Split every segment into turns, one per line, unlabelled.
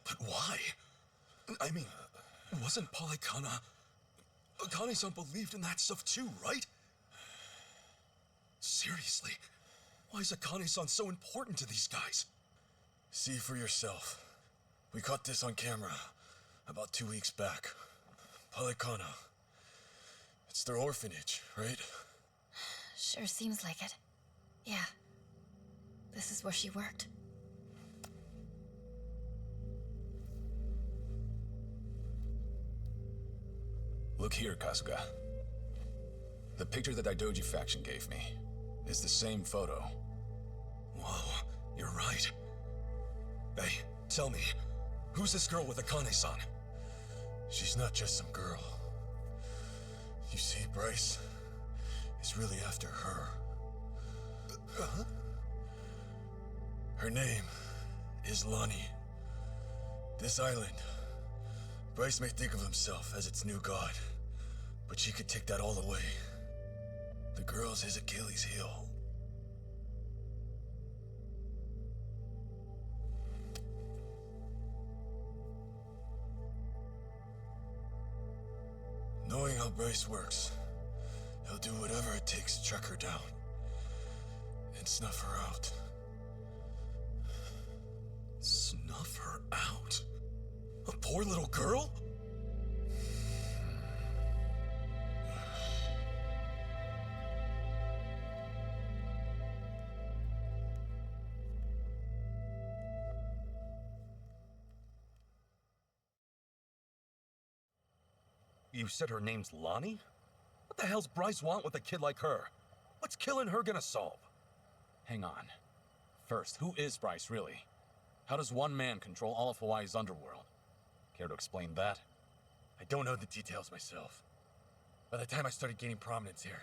But why? I mean, wasn't Polycana... Akane-san believed in that stuff too, right? Seriously, why is Akane-san so important to these guys?
See for yourself. We caught this on camera about 2 weeks back. Polycana. It's their orphanage, right?
Sure seems like it. Yeah. This is where she worked.
Look here, Kasuga. The picture the Daidoji faction gave me is the same photo.
Whoa, you're right. Hey, tell me, who's this girl with Akane-san?
She's not just some girl. You see, Bryce is really after her.
Huh?
Her name is Lonnie. This island, Bryce may think of himself as its new god, but she could take that all away. The girl's his Achilles heel. Knowing how Bryce works, he'll do whatever it takes to track her down and snuff her out.
Snuff her out? A poor little girl? You said her name's Lonnie? What the hell's Bryce want with a kid like her? What's killing her gonna solve?
Hang on. First, who is Bryce really? How does one man control all of Hawaii's underworld? Care to explain that?
I don't know the details myself. By the time I started gaining prominence here,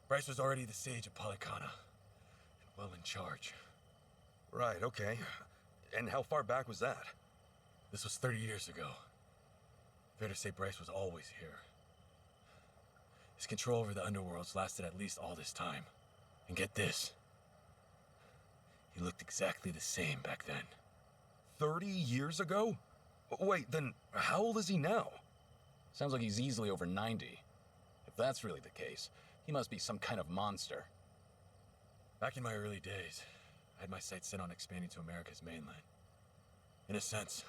Bryce was already the sage of Polycana, and well in charge.
Right, okay. And how far back was that?
This was 30 years ago. Fair to say Bryce was always here. His control over the underworlds lasted at least all this time. And get this. He looked exactly the same back then.
30 years ago? Wait, then how old is he now?
Sounds like he's easily over 90. If that's really the case, he must be some kind of monster.
Back in my early days, I had my sights set on expanding to America's mainland. In a sense,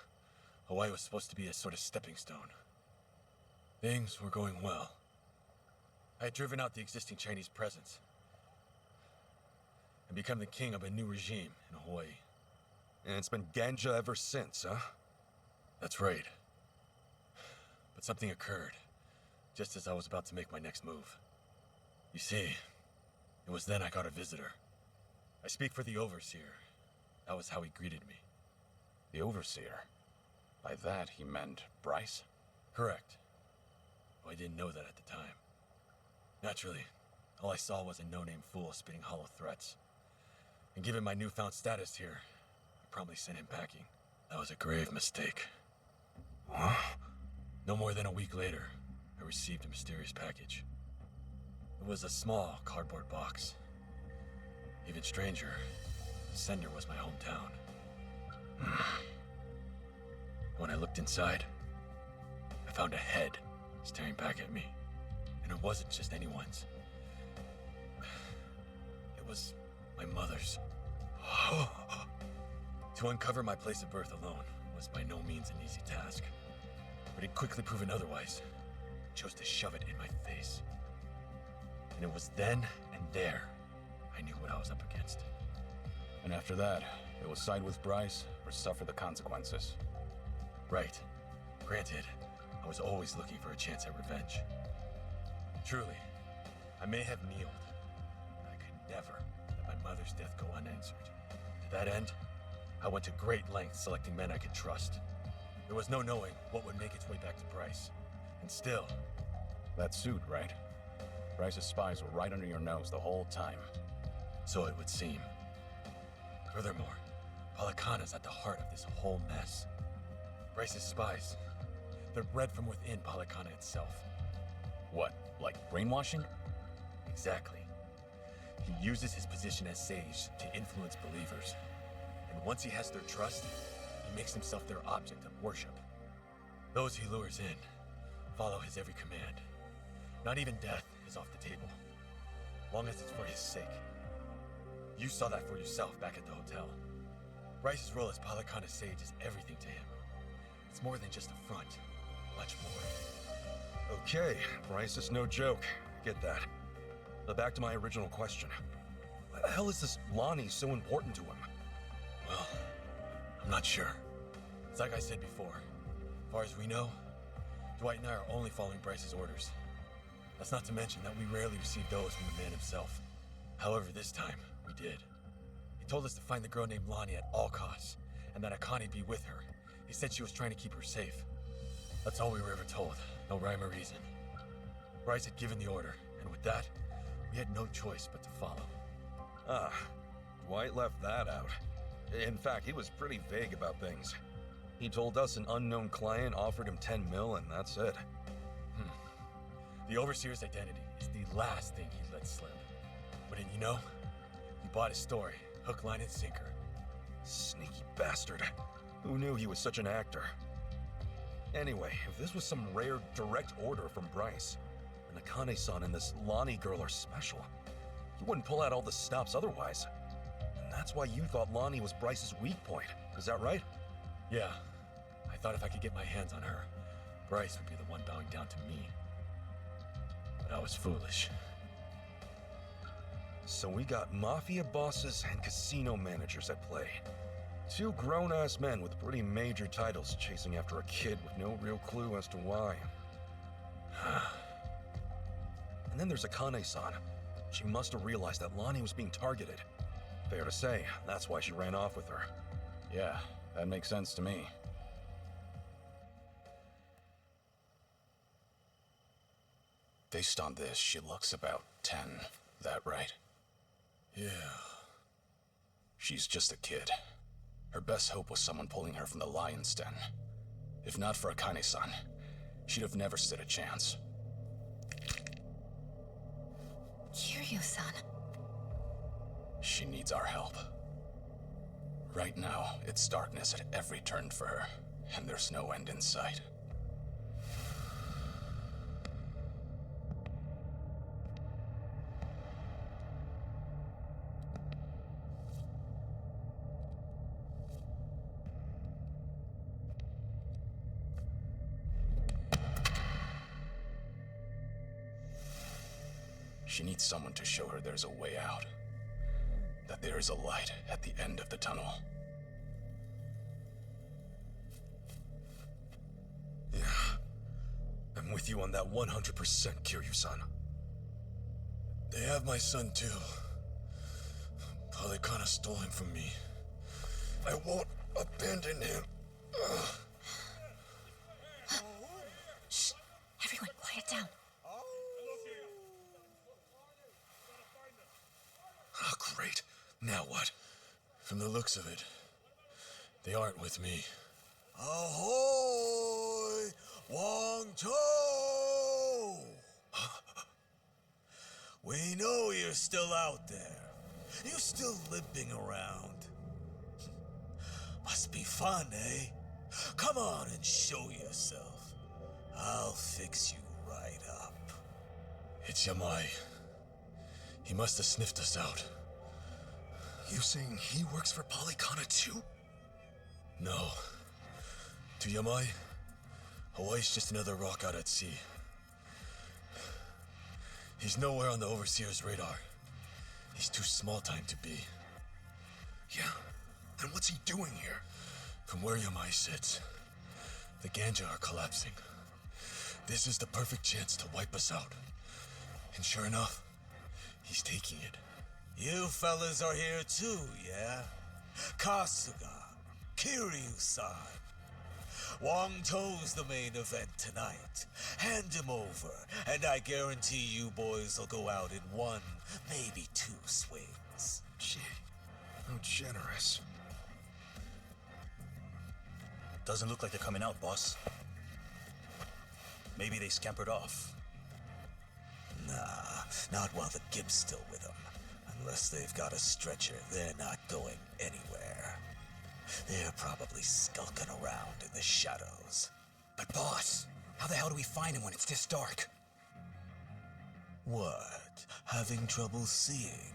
Hawaii was supposed to be a sort of stepping stone. Things were going well. I had driven out the existing Chinese presence and become the king of a new regime in Hawaii.
And it's been ganja ever since, huh?
That's right. But something occurred, just as I was about to make my next move. You see, it was then I got a visitor. I speak for the Overseer. That was how he greeted me.
The Overseer? By that, he meant Bryce?
Correct. Though I didn't know that at the time. Naturally, all I saw was a no-name fool spitting hollow threats. And given my newfound status here, I promptly sent him packing. That was a grave mistake.
Huh?
No more than a week later, I received a mysterious package. It was a small cardboard box. Even stranger, the sender was my hometown. When I looked inside, I found a head staring back at me. And it wasn't just anyone's. It was my mother's. To uncover my place of birth alone was by no means an easy task. But it quickly proven otherwise. I chose to shove it in my face. And it was then and there I knew what I was up against.
And after that, it was side with Bryce or suffer the consequences.
Right. Granted, I was always looking for a chance at revenge. Truly, I may have kneeled, but I could never let my mother's death go unanswered. To that end, I went to great lengths selecting men I could trust. There was no knowing what would make its way back to Bryce. And still...
That suit, right? Bryce's spies were right under your nose the whole time.
So it would seem. Furthermore, Polycana's at the heart of this whole mess. Bryce's spies, they're bred from within Polycana itself.
What, like brainwashing?
Exactly. He uses his position as sage to influence believers. And once he has their trust, he makes himself their object of worship. Those he lures in follow his every command. Not even death is off the table, long as it's for his sake. You saw that for yourself back at the hotel. Bryce's role as Palikana's sage is everything to him. It's more than just a front, much more.
Okay, Bryce is no joke. Get that. But back to my original question. Why the hell is this Lonnie so important to him?
Well, I'm not sure. It's like I said before. As far as we know, Dwight and I are only following Bryce's orders. That's not to mention that we rarely receive those from the man himself. However, this time, we did. He told us to find the girl named Lonnie at all costs, and that Akane be with her. He said she was trying to keep her safe. That's all we were ever told. No rhyme or reason. Bryce had given the order, and with that, we had no choice but to follow.
Ah, Dwight left that out. In fact, he was pretty vague about things. He told us an unknown client offered him 10 mil, and that's it.
The Overseer's identity is the last thing he let slip. Wouldn't you know? He bought his story, hook, line, and sinker.
Sneaky bastard. Who knew he was such an actor? Anyway, if this was some rare direct order from Bryce, and Akane-san and this Lonnie girl are special, he wouldn't pull out all the stops otherwise. And that's why you thought Lonnie was Bryce's weak point. Is that right?
Yeah. I thought if I could get my hands on her, Bryce would be the one bowing down to me. But I was foolish.
So we got mafia bosses and casino managers at play. Two grown-ass men with pretty major titles chasing after a kid with no real clue as to why. And then there's Akane-san. She must have realized that Lonnie was being targeted. Fair to say, that's why she ran off with her.
Yeah, that makes sense to me. Based on this, she looks about 10. That right?
Yeah.
She's just a kid. Her best hope was someone pulling her from the lion's den. If not for Akane-san, she'd have never stood a chance.
Kiryu-san.
She needs our help. Right now, it's darkness at every turn for her, and there's no end in sight. She needs someone to show her there's a way out. That there is a light at the end of the tunnel.
Yeah. I'm with you on that 100%, Kiryu-san.
They have my son too. Palikana stole him from me. I won't abandon him.
Shh! Everyone, quiet down.
Oh, great. Now what?
From the looks of it, they aren't with me.
Ahoy! Wong-to! We know you're still out there. You're still limping around. Must be fun, eh? Come on and show yourself. I'll fix you right up.
It's Yamai. He must have sniffed us out.
You saying he works for Palikana too?
No. To Yamai, Hawaii's just another rock out at sea. He's nowhere on the Overseer's radar. He's too small time to be.
Yeah. Then what's he doing here?
From where Yamai sits, the Ganja are collapsing. This is the perfect chance to wipe us out. And sure enough, he's taking it.
You fellas are here too, yeah? Kasuga, Kiryu-san. Wong-to's the main event tonight. Hand him over, and I guarantee you boys will go out in one, maybe two swings.
Gee, how generous.
Doesn't look like they're coming out, boss. Maybe they scampered off.
Nah, not while the Gibb's still with them. Unless they've got a stretcher, they're not going anywhere. They're probably skulking around in the shadows.
But boss, how the hell do we find him when it's this dark?
What? Having trouble seeing?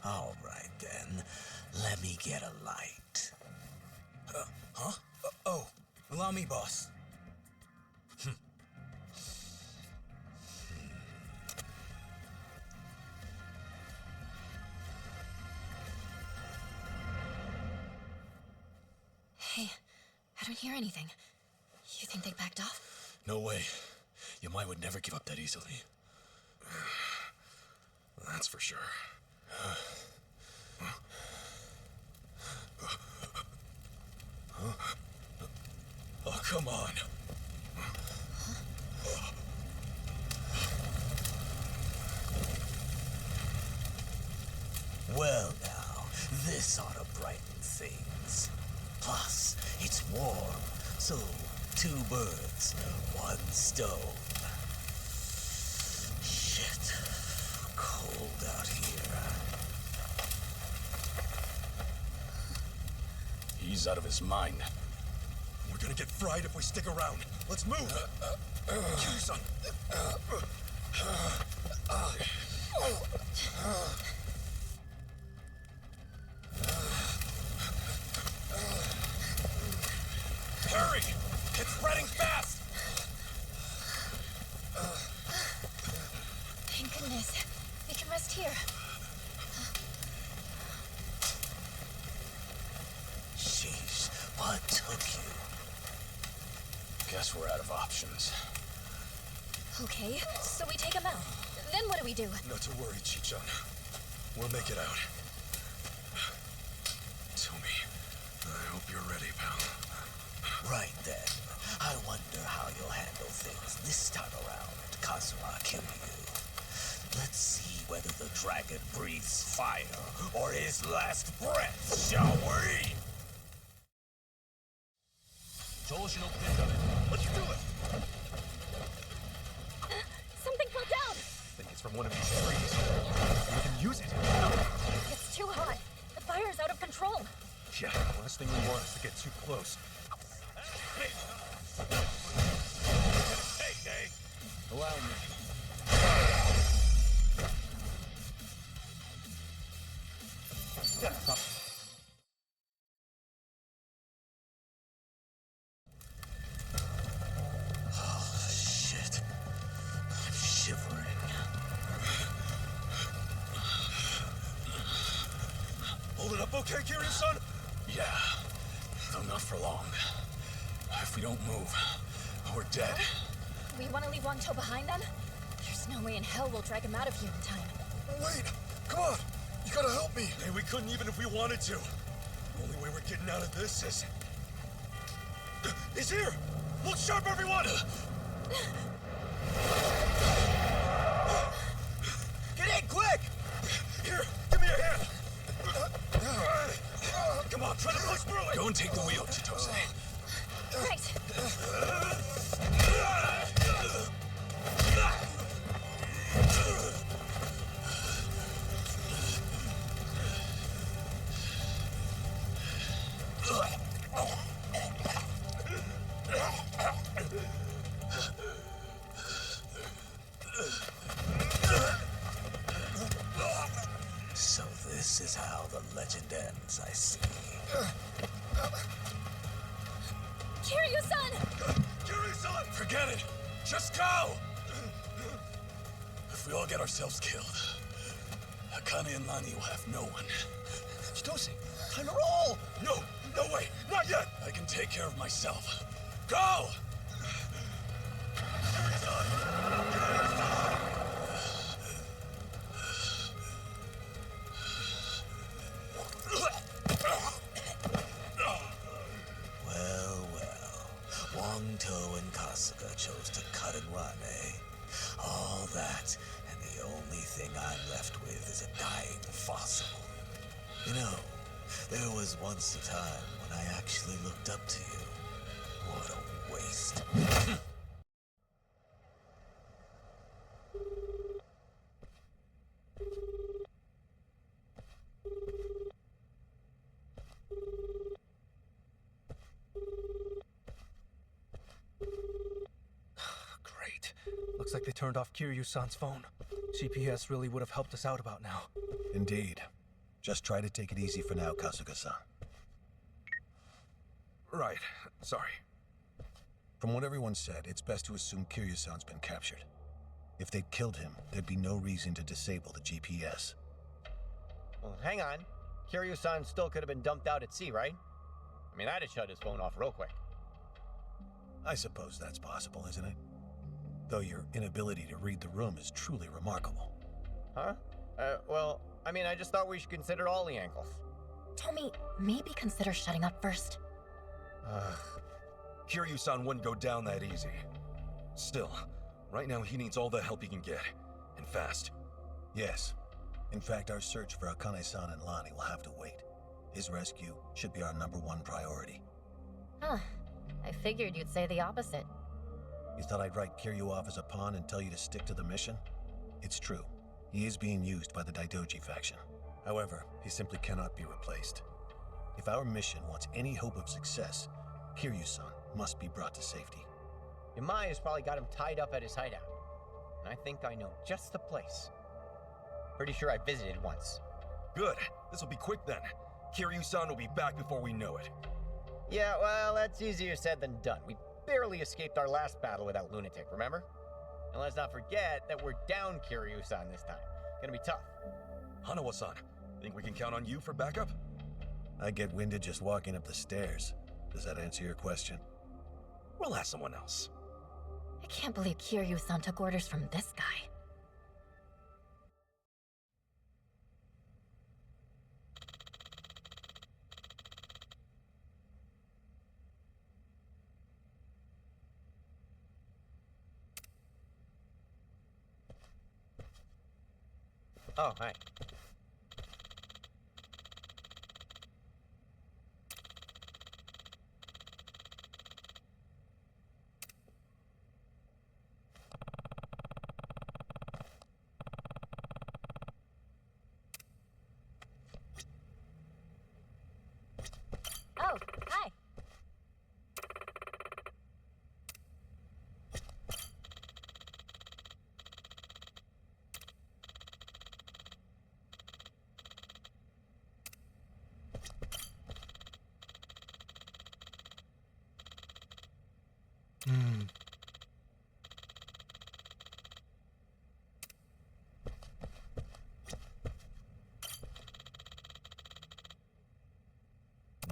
All right then, let me get a light.
Huh? Oh, allow me, boss.
Hey, I don't hear anything. You think they backed off?
No way. Yamai would never give up that easily.
That's for sure.
Oh, come on.
Well now, this ought to brighten things. Plus, it's warm, so 2 birds, 1 stone. Shit, cold out here.
He's out of his mind.
We're gonna get fried if we stick around. Let's move! Kiryu-san!
Hurry! It's spreading fast!
Thank goodness. We can rest here.
Sheesh, what took you?
Guess we're out of options.
Okay, so we take him out. Then what do we do?
Not to worry, Chi-chan. We'll make it out. Tomi, I hope you're ready, pal.
Right then, I wonder how you'll handle things this time around, Kazuma Kiryu. Let's see whether the dragon breathes fire or his last breath, shall we?
Let's do it!
Something fell down!
I think it's from one of these trees. We can use it.
It's too hot. The fire's out of control.
Yeah, the last thing we want is to get too close.
Allow me.
Oh, shit. I'm shivering.
Hold it up okay, Kiryu-san?
Yeah, though not for long. If we don't move, we're dead.
We want to leave Wanto behind then? There's no way in hell we'll drag him out of here in time.
Wait! Come on! You gotta help me! Hey, we couldn't even if we wanted to. The only way we're getting out of this is... He's here! Look sharp, everyone! Get in, quick! Here, give me a hand! Come on, try to push through it!
Go and take the wheel, Chitose.
Right!
So this is how the legend ends, I see.
Kiryu-san!
Kiryu-san!
Forget it! Just go! If we all get ourselves killed, Akane and Lani will have no one.
Chitose, time to roll! No, no way, not yet!
I can take care of myself. Go!
Well, well. Wangto and Kasuga chose to cut and run, eh? All that, and the only thing I'm left with is a dying fossil. You know, there was once a time when I actually looked up to you. What a waste.
like they turned off Kiryu-san's phone. GPS really would have helped us out about now.
Indeed. Just try to take it easy for now, Kasuga-san.
Right. Sorry.
From what everyone said, it's best to assume Kiryu-san's been captured. If they'd killed him, there'd be no reason to disable the GPS.
Well, hang on. Kiryu-san still could have been dumped out at sea, right? I mean, I'd have shut his phone off real quick.
I suppose that's possible, isn't it? Though your inability to read the room is truly remarkable.
Huh? Well, I mean, I just thought we should consider all the angles.
Tommy, maybe consider shutting up first.
Kiryu-san wouldn't go down that easy. Still, right now he needs all the help he can get. And fast.
Yes. In fact, our search for Akane-san and Lani will have to wait. His rescue should be our #1 priority.
Huh. I figured you'd say the opposite.
You thought I'd write Kiryu off as a pawn and tell you to stick to the mission? It's true. He is being used by the Daidoji faction. However, he simply cannot be replaced. If our mission wants any hope of success, Kiryu-san must be brought to safety.
Yamai has probably got him tied up at his hideout. And I think I know just the place. Pretty sure I visited once.
Good. This'll be quick then. Kiryu-san will be back before we know it.
Yeah, well, that's easier said than done. We barely escaped our last battle with that lunatic, remember? And let's not forget that we're down Kiryu-san this time. Gonna be tough.
Hanawa-san, think we can count on you for backup?
I get winded just walking up the stairs. Does that answer your question?
We'll ask someone else.
I can't believe Kiryu-san took orders from this guy.
Oh, hi.
Oh, hi.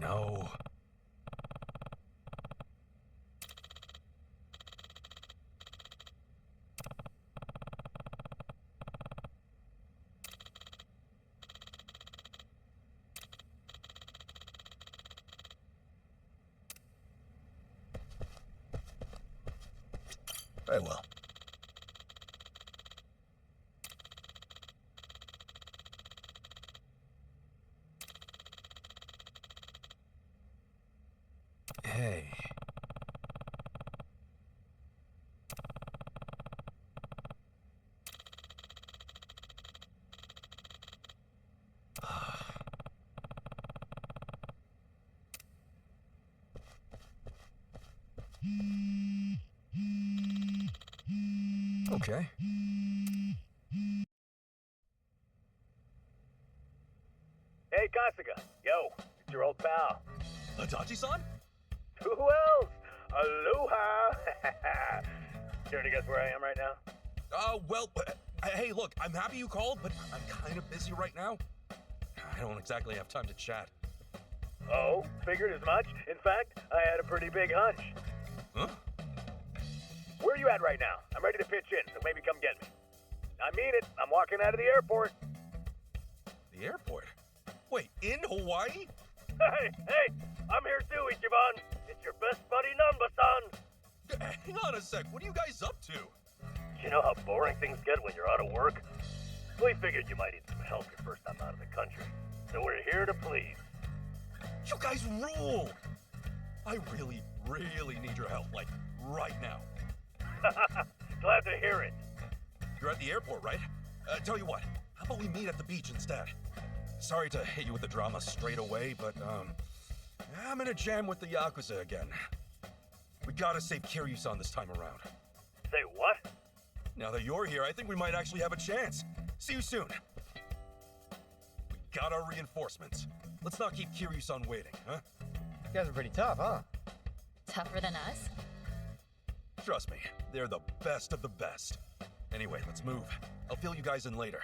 No.
Very well.
Hey. Okay.
Hey, Kasuga. Yo, it's your old pal.
Adachi-san?
Who else? Aloha! Care to guess where I am right now?
Hey, look, I'm happy you called, but I'm kind of busy right now. I don't exactly have time to chat.
Oh, figured as much. In fact, I had a pretty big hunch.
Huh?
Where are you at right now? I'm ready to pitch in, so maybe come get me. I mean it. I'm walking out of the airport.
The airport? Wait, in Hawaii?
Hey, I'm here too, Ichiban. It's your best buddy Namba-san.
Hang on a sec, what are you guys up to?
You know how boring things get when you're out of work? We figured you might need some help your first time out of the country. So we're here to please.
You guys rule! I really, really need your help, like, right now.
Glad to hear it.
You're at the airport, right? Tell you what, how about we meet at the beach instead? Sorry to hit you with the drama straight away, but, I'm in a jam with the Yakuza again. We gotta save Kiryu-san this time around.
Say what?
Now that you're here, I think we might actually have a chance. See you soon. We got our reinforcements. Let's not keep Kiryu-san waiting, huh?
You guys are pretty tough, huh?
Tougher than us?
Trust me, they're the best of the best. Anyway, let's move. I'll fill you guys in later.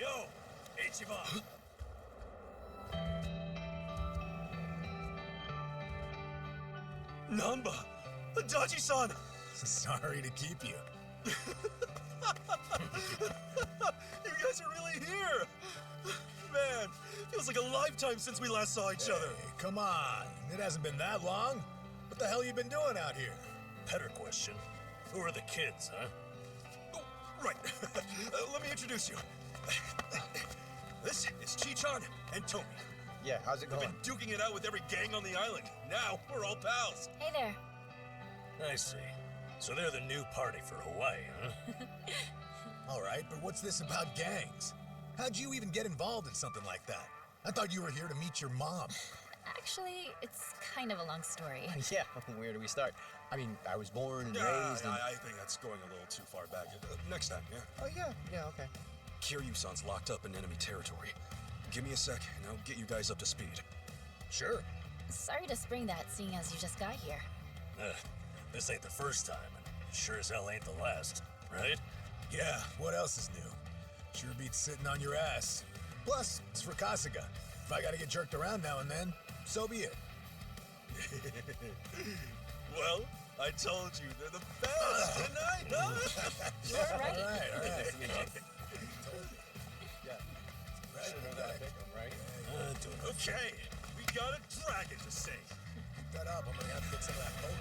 Yo, Ichiban! Namba! Adachi-san!
Sorry to keep you.
You guys are really here! Man, feels like a lifetime since we last saw each other.
Hey, come on. It hasn't been that long. What the hell you been doing out here?
Better question. Who are the kids, huh?
Oh, right. Let me introduce you. This is Chi-chan and Tomi.
Yeah, how's it
We've
going?
been duking it out with every gang on the island. Now, we're all pals.
Hey there.
I see. So they're the new party for Hawaii, huh?
All right, but what's this about gangs? How'd you even get involved in something like that? I thought you were here to meet your mom.
Actually, it's kind of a long story.
Yeah, where do we start? I mean, I was born and
Yeah,
raised in...
I think that's going a little too far back. Next time, yeah?
Oh, yeah, okay.
Kiryu-san's locked up in enemy territory. Give me a sec, and I'll get you guys up to speed.
Sure.
Sorry to spring that, seeing as you just got here.
This ain't the first time, and sure as hell ain't the last, right?
Yeah, what else is new? Sure beats sitting on your ass. Plus, it's for Kasuga. If I gotta get jerked around now and then, so be it.
Well, I told you, they're the best, didn't I? Huh?
You're right.
All right.
Okay, we got a dragon to save.
Keep that up. I'm gonna have to get some of that poke.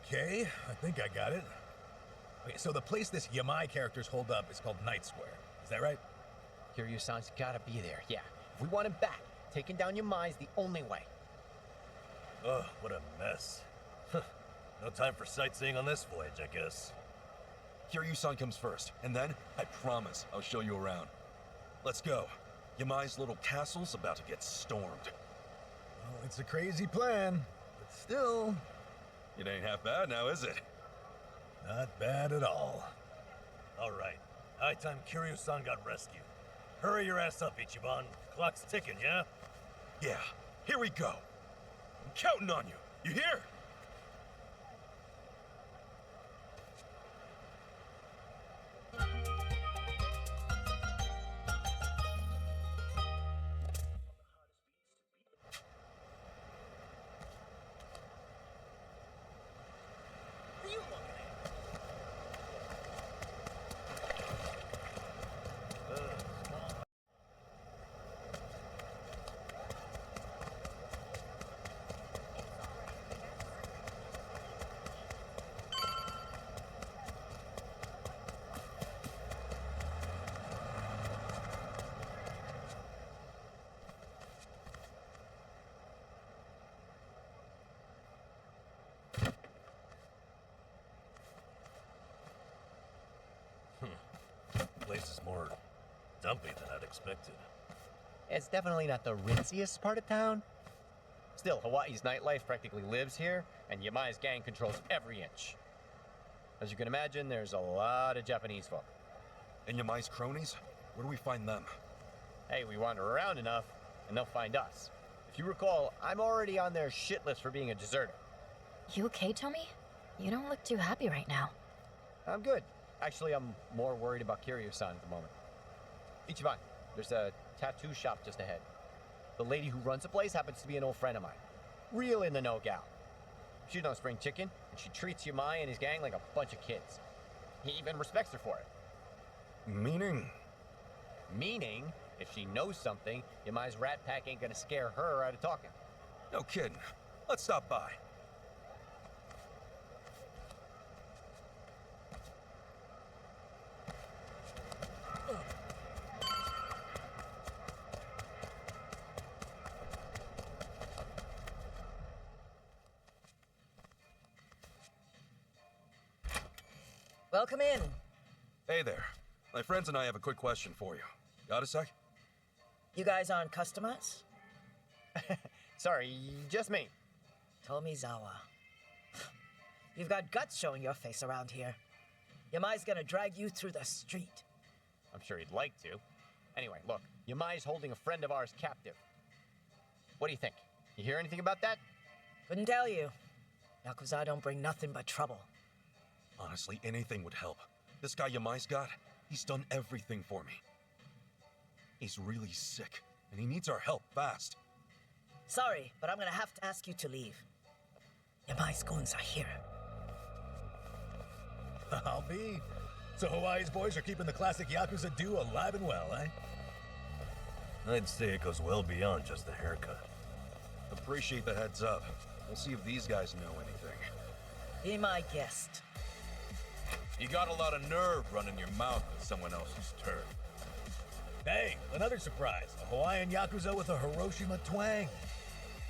Okay, I think I got it. Okay, so the place this Yamai character's hold up is called Night Square. Is that right?
Kiryu-san's gotta be there, yeah. If we want him back, taking down Yamai's the only way.
Ugh, what a mess. No time for sightseeing on this voyage, I guess.
Kiryu-san comes first, and then, I promise, I'll show you around. Let's go. Yamai's little castle's about to get stormed.
Well, it's a crazy plan, but still,
It ain't half bad now, is it?
not bad at all.
All right. High time Kiryu-san got rescued. Hurry your ass up, Ichiban. Clock's ticking, yeah?
Yeah, here we go. I'm counting on you. You hear?
Place is more dumpy than I'd expected.
It's definitely not the ritziest part of town. Still, Hawaii's nightlife practically lives here, and Yamai's gang controls every inch. As you can imagine, there's a lot of Japanese folk.
And Yamai's cronies? Where do we find them?
Hey, we wander around enough, and they'll find us. If you recall, I'm already on their shit list for being a deserter.
You okay, Tommy? You don't look too happy right now.
I'm good. Actually, I'm more worried about Kiryu-san at the moment. Ichiban, there's a tattoo shop just ahead. The lady who runs the place happens to be an old friend of mine. Real in the know gal. She's no spring chicken, and she treats Yamai and his gang like a bunch of kids. He even respects her for it.
Meaning?
Meaning, if she knows something, Yamai's rat pack ain't gonna scare her out of talking.
No kidding. Let's stop by.
Welcome in.
Hey there. My friends and I have a quick question for you. Got a sec?
You guys aren't customers?
Sorry, just me.
Tomizawa. You've got guts showing your face around here. Yamai's gonna drag you through the street.
I'm sure he'd like to. Anyway, look, Yamai's holding a friend of ours captive. What do you think? You hear anything about that?
Couldn't tell you. Yakuza don't bring nothing but trouble.
Honestly, anything would help. This guy Yamai's got, he's done everything for me. He's really sick, and he needs our help fast.
Sorry, but I'm gonna have to ask you to leave. Yamai's goons are here.
I'll be. So Hawaii's boys are keeping the classic Yakuza duo alive and well, eh?
I'd say it goes well beyond just the haircut.
Appreciate the heads up. We'll see if these guys know anything.
Be my guest.
You got a lot of nerve running your mouth with someone else's turf.
Hey, another surprise. A Hawaiian Yakuza with a Hiroshima twang.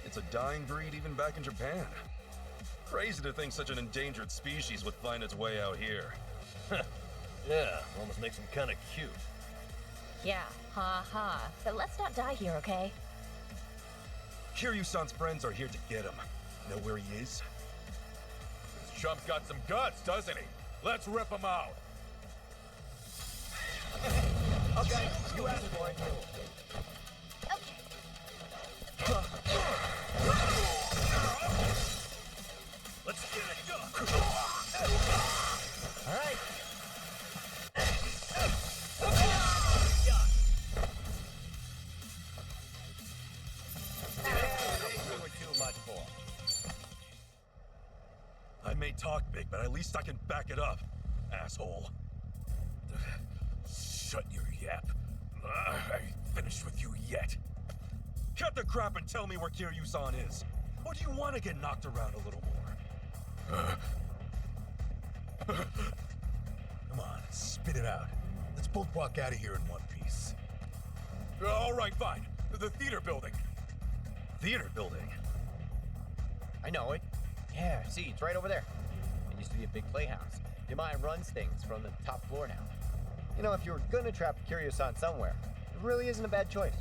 It's a dying breed even back in Japan. Crazy to think such an endangered species would find its way out here.
Yeah, almost makes him kind of cute.
Yeah, ha ha. But let's not die here, okay?
Kiryu-san's friends are here to get him. Know where he is?
This chump's got some guts, doesn't he? Let's rip him out.
Okay, you asked for it.
Let's get it done.
All right. Too much for.
I may talk big, but at least I can back it up, asshole.
Shut your yap. I ain't finished with you yet.
Cut the crap and tell me where Kiryu-san is. Or do you want to get knocked around a little more?
Come on, spit it out. Let's both walk out of here in one piece.
All right, fine. The theater building. Theater building?
I know it. Yeah, see, it's right over there. It used to be a big playhouse. Yamai runs things from the top floor now. You know, if you were gonna trap Kiryu-san somewhere, it really isn't a bad choice.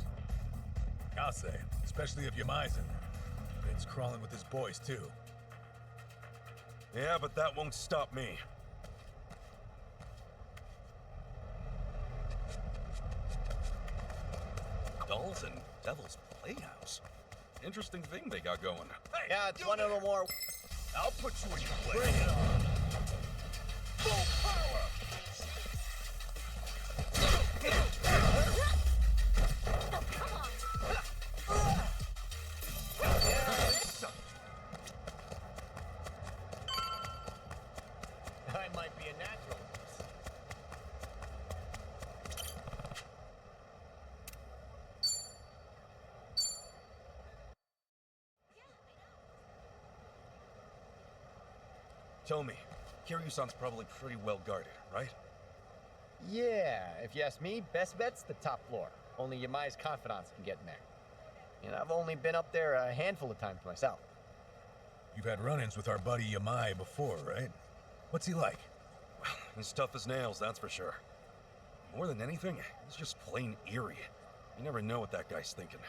I'll say, especially if Yamai's in there. It's crawling with his boys, too.
Yeah, but that won't stop me. Dolls and Devil's Playhouse. Interesting thing they got going.
Hey, yeah, it's one of the more...
I'll put you in your place.
Bring it on.
Full power!
I might be a natural.
Tell me, Kiryu-san's probably pretty well guarded, right?
Yeah, if you ask me, best bet's the top floor. Only Yamai's confidants can get in there. And I've only been up there a handful of times myself.
You've had run-ins with our buddy Yamai before, right? What's he like?
Well, he's tough as nails, that's for sure. More than anything, he's just plain eerie. You never know what that guy's thinking.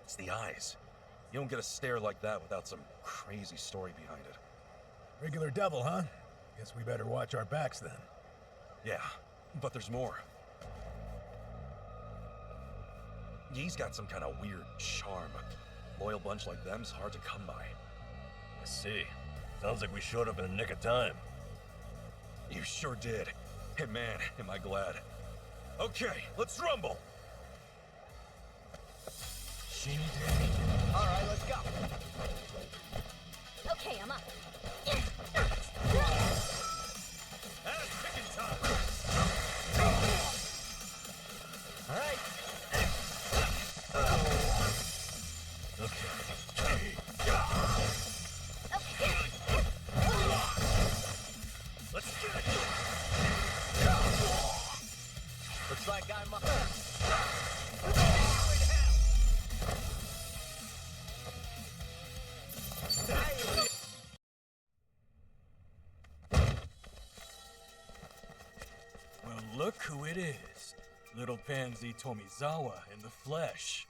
It's the eyes. You don't get a stare like that without some crazy story behind it.
Regular devil, huh? Guess we better watch our backs then.
Yeah, but there's more. Yee's got some kind of weird charm. Loyal bunch like them's hard to come by.
I see. Sounds like we showed up in the nick of time.
You sure did. Hey man, am I glad. Okay, let's rumble!
All right, let's go.
Okay, I'm up.
That's chicken time!
All right.
Let's get it!
Looks like I'm up.
Well, look who it is. Little Pansy Tomizawa in the flesh.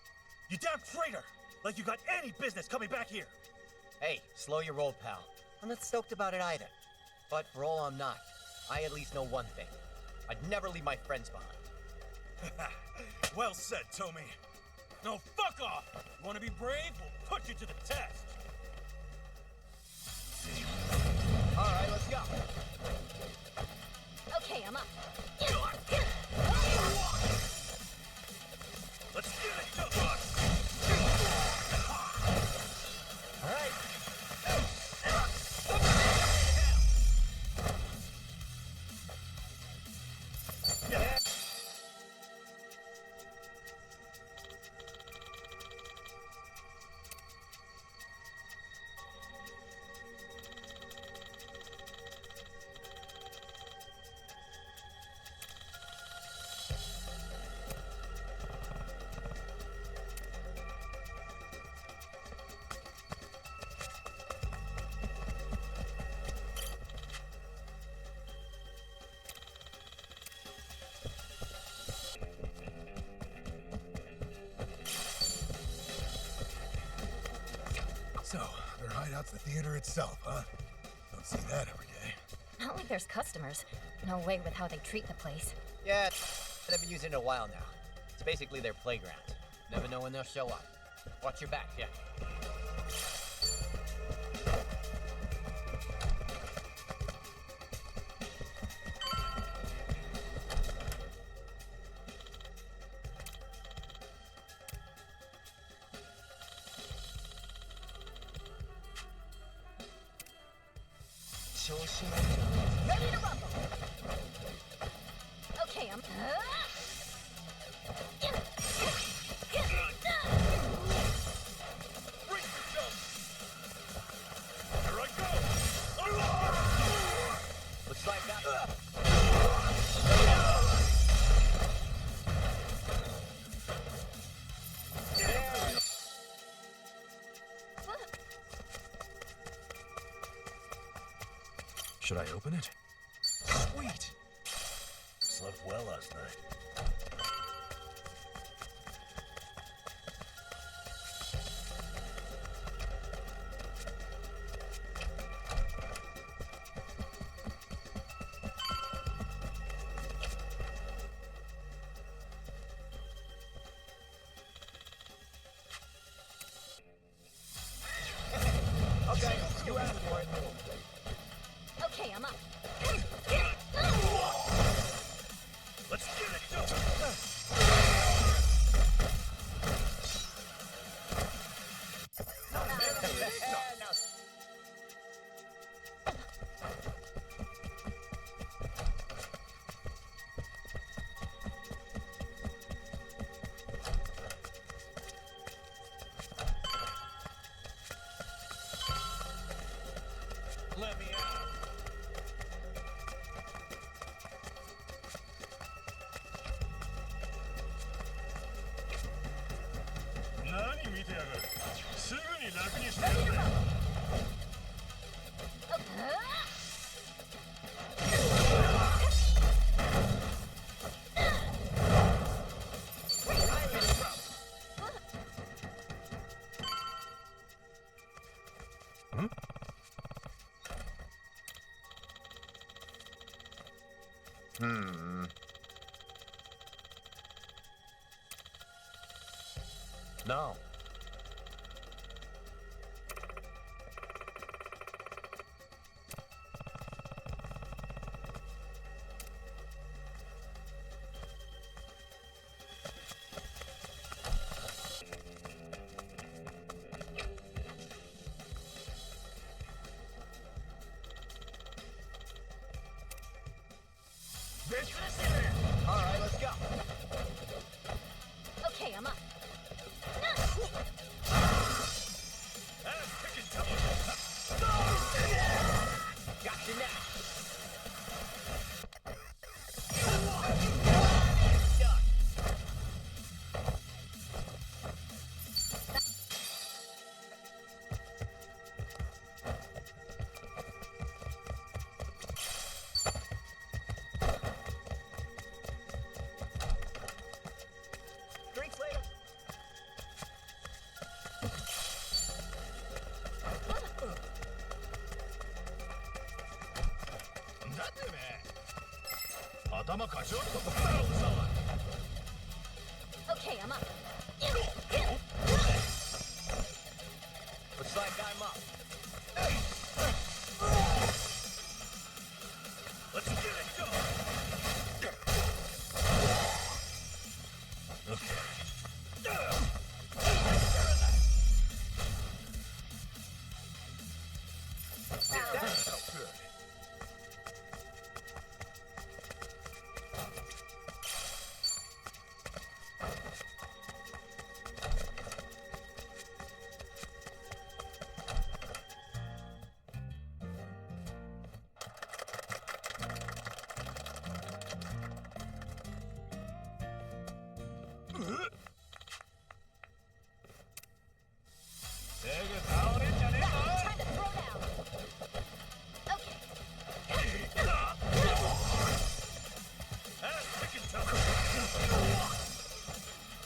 You damn traitor! Like you got any business coming back here!
Hey, slow your roll, pal. I'm not stoked about it either. But for all I'm not, I at least know one thing. I'd never leave my friends behind.
Well said, Tommy. No, fuck off! You wanna be brave? We'll put you to the test!
All right, let's go.
Okay, I'm up.
Let's get it!
All right. Yeah.
So, their hideout's the theater itself, huh? Don't see that every day.
Not like there's customers. No way with how they treat the place.
Yeah, they've been using it a while now. It's basically their playground. Never know when they'll show up. Watch your back, yeah.
Ready to rumble. Okay, I'm.
Here I go!
Looks like that.
Should I open it?
Sweet! Slept well last night.
Okay, you asked for it.
Okay, I'm up.
Let's get it! Let me out!何見てやがる。すぐに楽にしてやるぜ。
No. All right, let's go.
Okay, I'm up.
Got you now. Drinks later.
Okay, I'm up.
Looks like I'm up.
Let's get it going!
That felt good.
Time to throw down. Okay.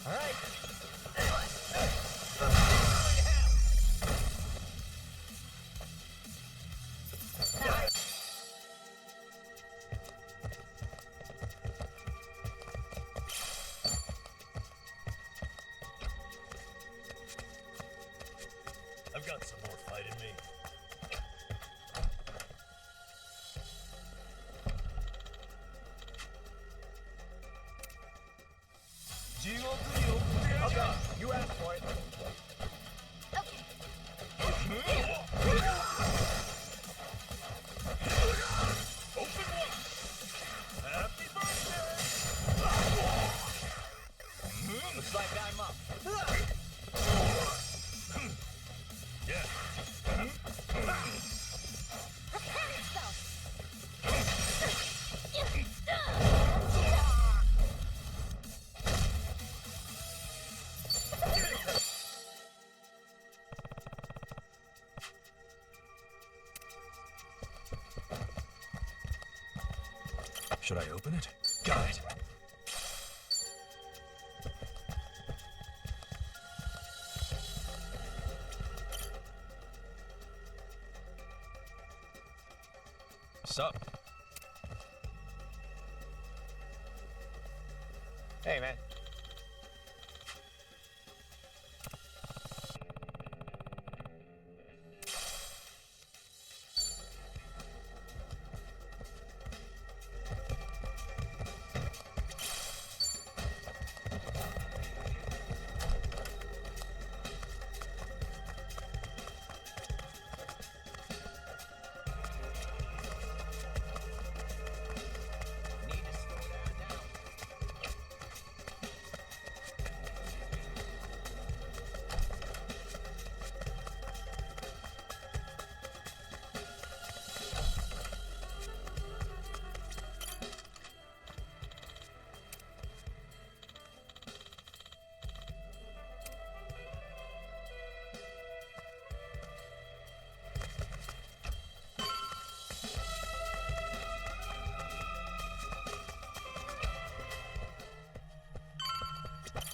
All right.
I've got some more fight in me.
Okay, you asked for it.
Happy birthday!
Looks like I'm up.
Yeah.
Prepare yourself.
Should I open it? Got it. Sup?
Hey, man.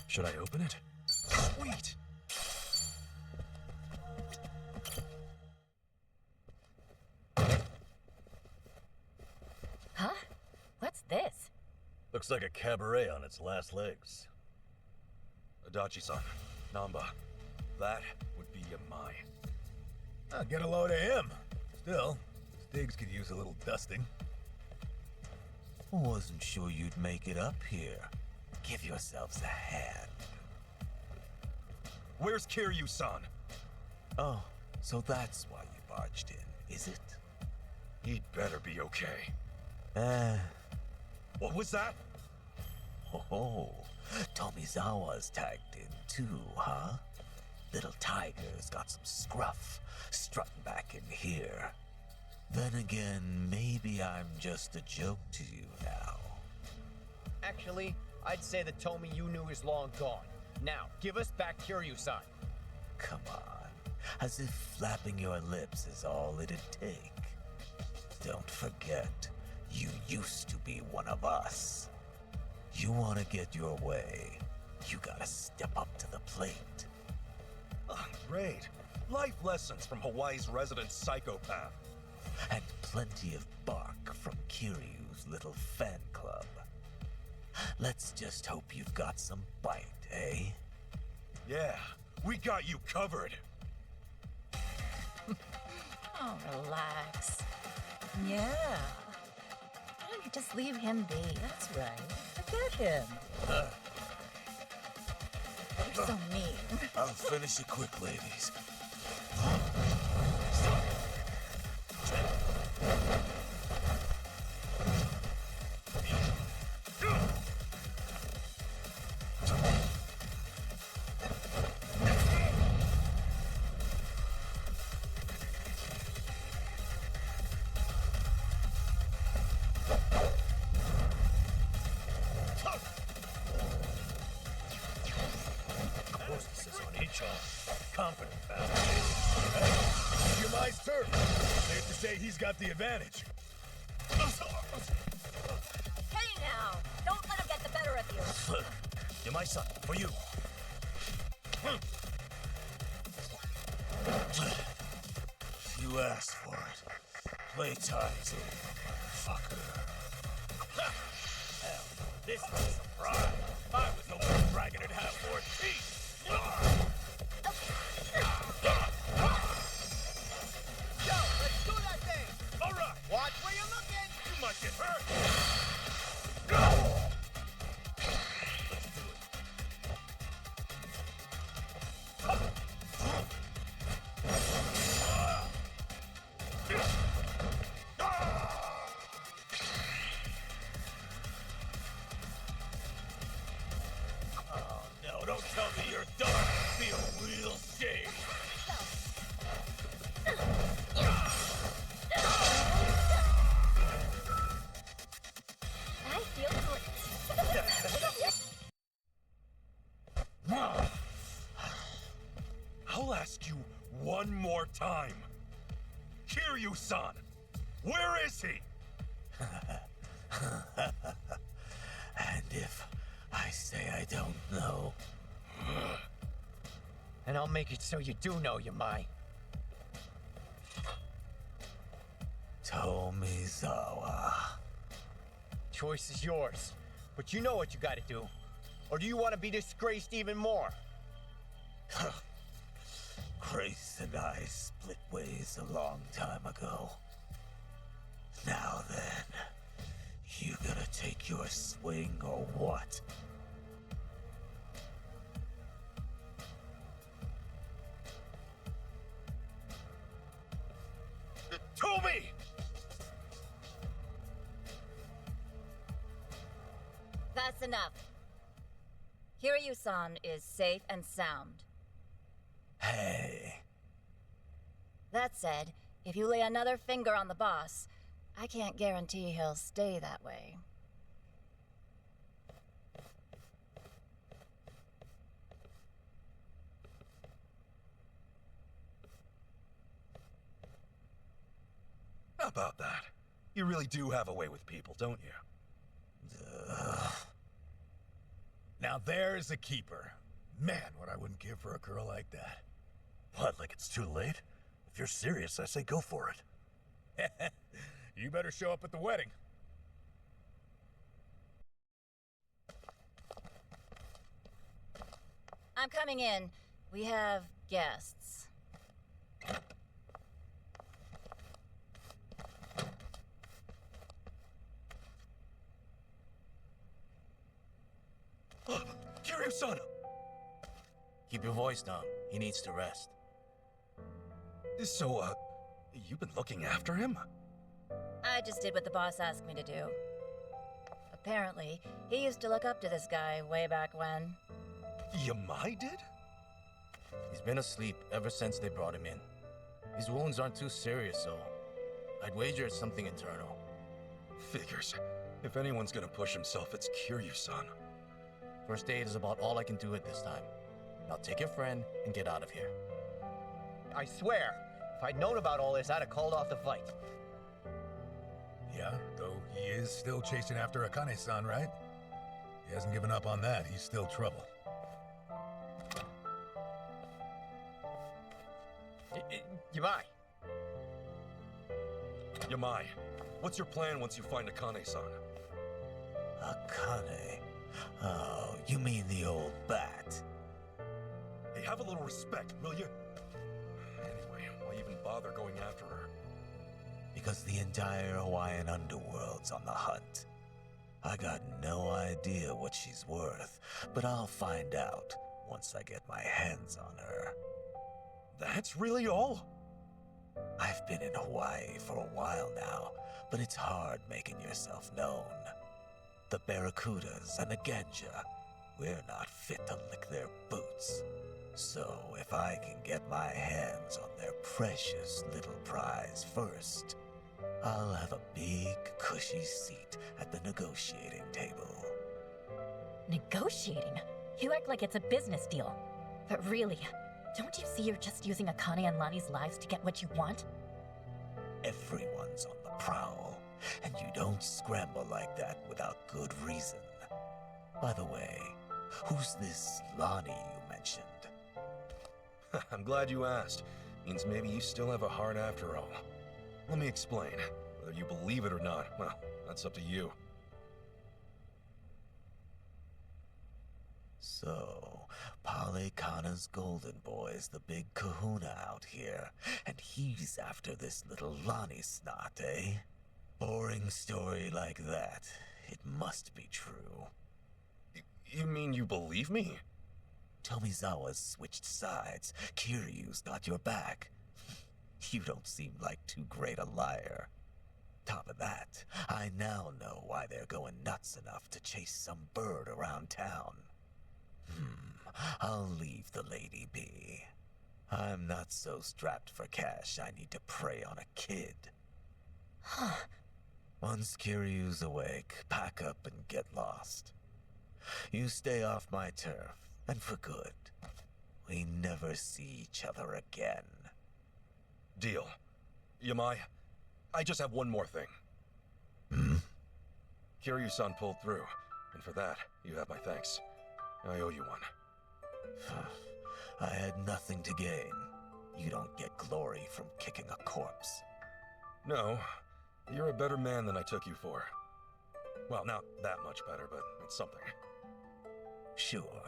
Should I open it? Sweet!
Huh? What's this?
Looks like a cabaret on its last legs.
Adachi-san, Namba, that would be Yamai.
I'll get a load of him. Still, Stiggs could use a little dusting.
Wasn't sure you'd make it up here. Give yourselves a hand.
Where's Kiryu-san?
Oh, so that's why you barged in, is it?
He'd better be okay. What was that?
Oh, Tomizawa's tagged in too, huh? Little tiger's got some scruff, strutting back in here. Then again, maybe I'm just a joke to you now.
Actually, I'd say the Tomy you knew is long gone. Now, give us back Kiryu-san.
Come on, as if flapping your lips is all it'd take. Don't forget, you used to be one of us. You want to get your way, you gotta step up to the plate.
Oh, great. Life lessons from Hawaii's resident psychopath.
And plenty of bark from Kiryu's little fan club. Let's just hope you've got some bite, eh?
Yeah, we got you covered.
Oh, relax.
Yeah,
Why don't you just leave him be?
that's right. Forget him.
You're so mean.
I'll finish it quick, ladies.
Confident bastard. Hey, Yamai's turn. Safe to say he's got the advantage.
Hey now! Don't let him get the better of you.
Yamai-san, for you.
You asked for it. Playtime's over, fucker.
Hell, this is a surprise. I was hoping Dragon would have more teeth.
Yo, let's do that thing!
All right.
Watch where you're looking!
You might get hurt. Oh, no, don't tell me you're done. Be a real shame.
I feel great.
I'll ask you one more time. Kiryu-san, where is he?
And if I say I don't know,
And I'll make it so you do know, Yamai.
Tomizawa.
Choice is yours. But you know what you gotta do. Or do you want to be disgraced even more?
Grace and I split ways a long time ago. Now then, you gonna take your swing or what?
Tomy!
That's enough. Kiryu-san is safe and sound.
Hey.
That said, if you lay another finger on the boss, I can't guarantee he'll stay that way.
How about that? You really do have a way with people, don't you?
Now there's a keeper. Man, what I wouldn't give for a girl like that.
What, like it's too late? If you're serious, I say go for it.
You better show up at the wedding.
I'm coming in. We have guests.
Kiryu-san!
Keep your voice down. He needs to rest.
So, you've been looking after him?
I just did what the boss asked me to do. Apparently, he used to look up to this guy way back when.
Yamai did?
He's been asleep ever since they brought him in. His wounds aren't too serious, so I'd wager it's something internal.
Figures. If anyone's gonna push himself, it's Kiryu-san.
First aid is about all I can do at this time. Now take your friend and get out of here.
I swear, if I'd known about all this, I'd have called off the fight.
Yeah, though he is still chasing after Akane-san, right? He hasn't given up on that. He's still trouble.
Yamai.
Yamai, what's your plan once you find Akane-san?
Akane? Oh, you mean the old bat?
Hey, have a little respect, will you? Anyway, why even bother going after her?
Because the entire Hawaiian underworld's on the hunt. I got no idea what she's worth, but I'll find out once I get my hands on her.
That's really all?
I've been in Hawaii for a while now, but it's hard making yourself known. The Barracudas and the Genja, we're not fit to lick their boots. So if I can get my hands on their precious little prize first, I'll have a big, cushy seat at the negotiating table.
Negotiating? You act like it's a business deal. But really, don't you see you're just using Akane and Lani's lives to get what you want?
Everyone's on the prowl, and you don't scramble like that without good reason. By the way, who's this Lani you mentioned?
I'm glad you asked. Means maybe you still have a heart after all. Let me explain. Whether you believe it or not, well, that's up to you.
So, Polycana's golden boy's the big kahuna out here, and he's after this little Lani snot, eh? Boring story like that. It must be true.
You mean you believe me?
Tomizawa's switched sides. Kiryu's got your back. You don't seem like too great a liar. Top of that, I now know why they're going nuts enough to chase some bird around town. I'll leave the lady be. I'm not so strapped for cash I need to prey on a kid. Once Kiryu's awake, pack up and get lost. You stay off my turf, and for good. We never see each other again.
Deal. Yamai, I just have one more thing. Kiryu-san pulled through, and for that, you have my thanks. I owe you one.
I had nothing to gain. You don't get glory from kicking a corpse.
No, you're a better man than I took you for. Well, not that much better, but it's something.
Sure.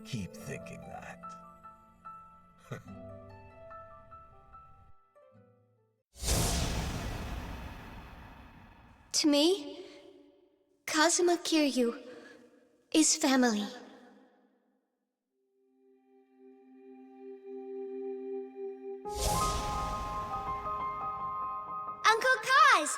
Keep thinking that.
To me, Kazuma Kiryu is family. Uncle Kaz!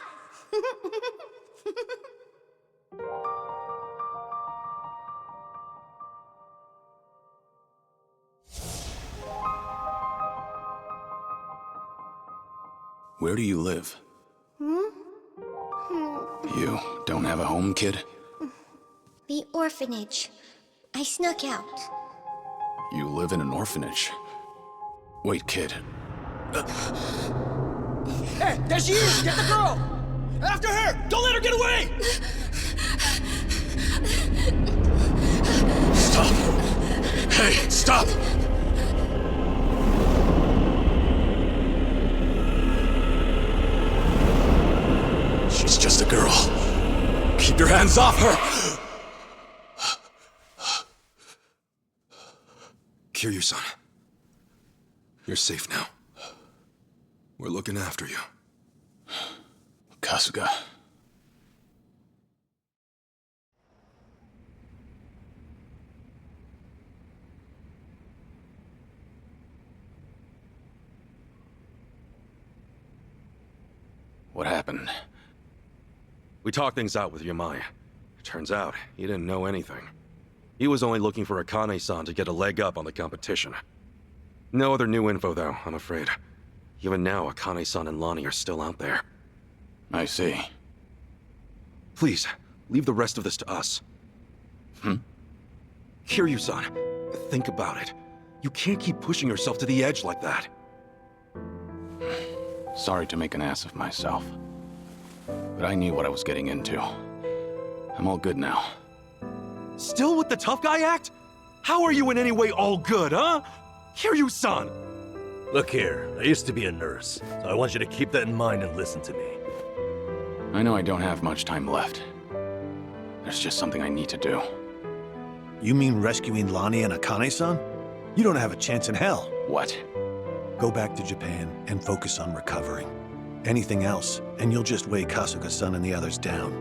Where do you live? You don't have a home, kid?
The orphanage. I snuck out.
You live in an orphanage? Wait, kid.
Hey, there she is! Get the girl! After her! Don't let her get away!
Stop! Hey, stop! She's just a girl. Keep your hands off her!
Kiryu-san, You're safe now. We're looking after you.
Kasuga. What happened?
We talked things out with Yamai. Turns out, he didn't know anything. He was only looking for Akane-san to get a leg up on the competition. No other new info, though, I'm afraid. Even now, Akane-san and Lonnie are still out there.
I see.
Please, leave the rest of this to us. Kiryu-san, think about it. You can't keep pushing yourself to the edge like that.
Sorry to make an ass of myself. But I knew what I was getting into. I'm all good now.
Still with the tough guy act? How are you in any way all good, huh? Kiryu-san!
Look here, I used to be a nurse, so I want you to keep that in mind and listen to me.
I know I don't have much time left. There's just something I need to do.
You mean rescuing Lonnie and Akane-san? You don't have a chance in hell.
What?
Go back to Japan and focus on recovering. Anything else, and you'll just weigh Kasuga-san and the others down.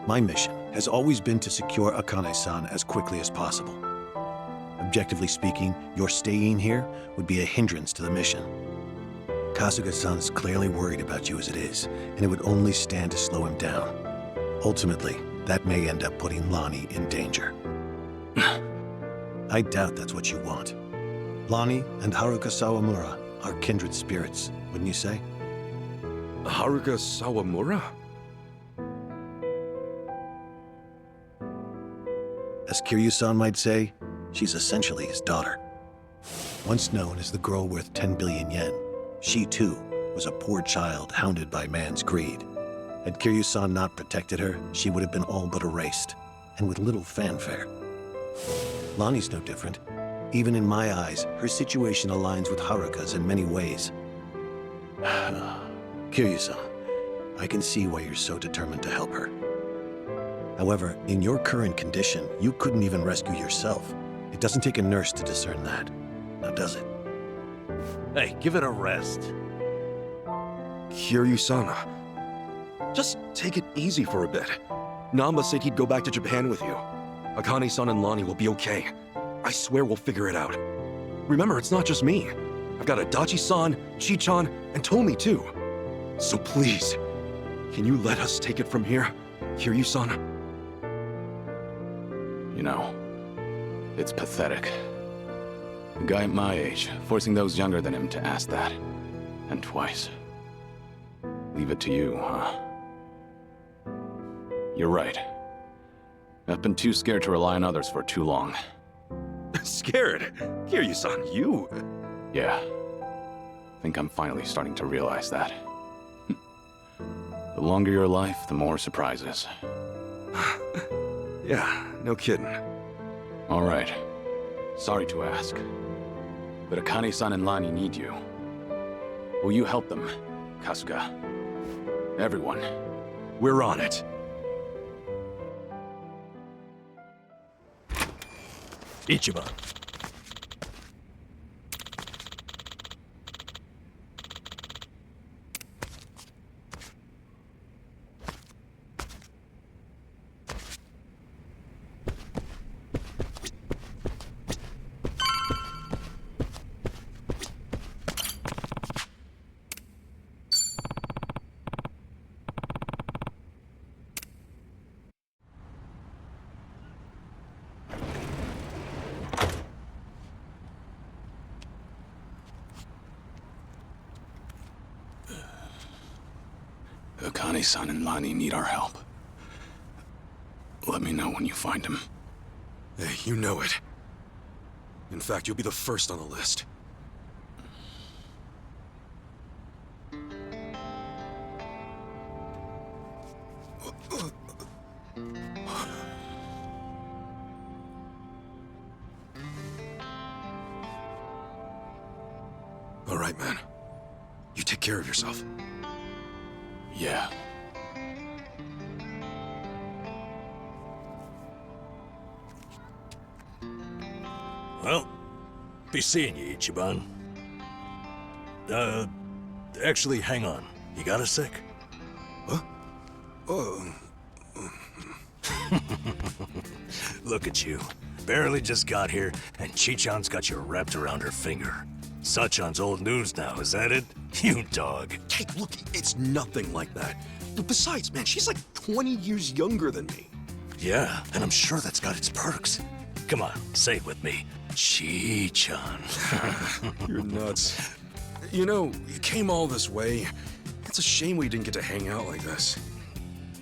My mission has always been to secure Akane-san as quickly as possible. Objectively speaking, your staying here would be a hindrance to the mission. Kasuga-san's clearly worried about you as it is, and it would only stand to slow him down. Ultimately, that may end up putting Lonnie in danger. I doubt that's what you want. Lonnie and Haruka Sawamura are kindred spirits, wouldn't you say?
Haruka Sawamura?
As Kiryu-san might say, she's essentially his daughter. Once known as the girl worth 10 billion yen, she too was a poor child hounded by man's greed. Had Kiryu-san not protected her, she would have been all but erased, and with little fanfare. Lonnie's no different. Even in my eyes, her situation aligns with Haruka's in many ways. Kiryu-san, I can see why you're so determined to help her. However, in your current condition, you couldn't even rescue yourself. It doesn't take a nurse to discern that. Now does it?
Hey, give it a rest.
Kiryu-san, just take it easy for a bit. Namba said he'd go back to Japan with you. Akane-san and Lonnie will be okay. I swear we'll figure it out. Remember, it's not just me. I've got Adachi-san, Chi-chan, and Tomi too. So please, can you let us take it from here, Kiryu-san?
You know, it's pathetic. A guy at my age, forcing those younger than him to ask that. And twice. Leave it to you, huh? You're right. I've been too scared to rely on others for too long.
Scared? Kiryu-san, you?
Yeah. I think I'm finally starting to realize that. The longer your life, the more surprises.
Yeah, no kidding.
All right. Sorry to ask. But Akane-san and Lonnie need you. Will you help them, Kasuga? Everyone.
We're on it.
Ichiban.
Akane-san and Lonnie need our help. Let me know when you find him.
Hey, you know it. In fact, you'll be the first on the list. All right, man. You take care of yourself.
Yeah.
Well,
Be seeing you, Ichiban. Actually, hang on. You got a sec?
What? Oh.
Look at you. Barely just got here, and Chichan's got you wrapped around her finger. Sachan's old news now, is that it? You dog.
Hey, look, it's nothing like that. Besides, man, she's like 20 years younger than me.
Yeah, and I'm sure that's got its perks. Come on, say it with me. Chichan.
You're nuts. You know, you came all this way. It's a shame we didn't get to hang out like this.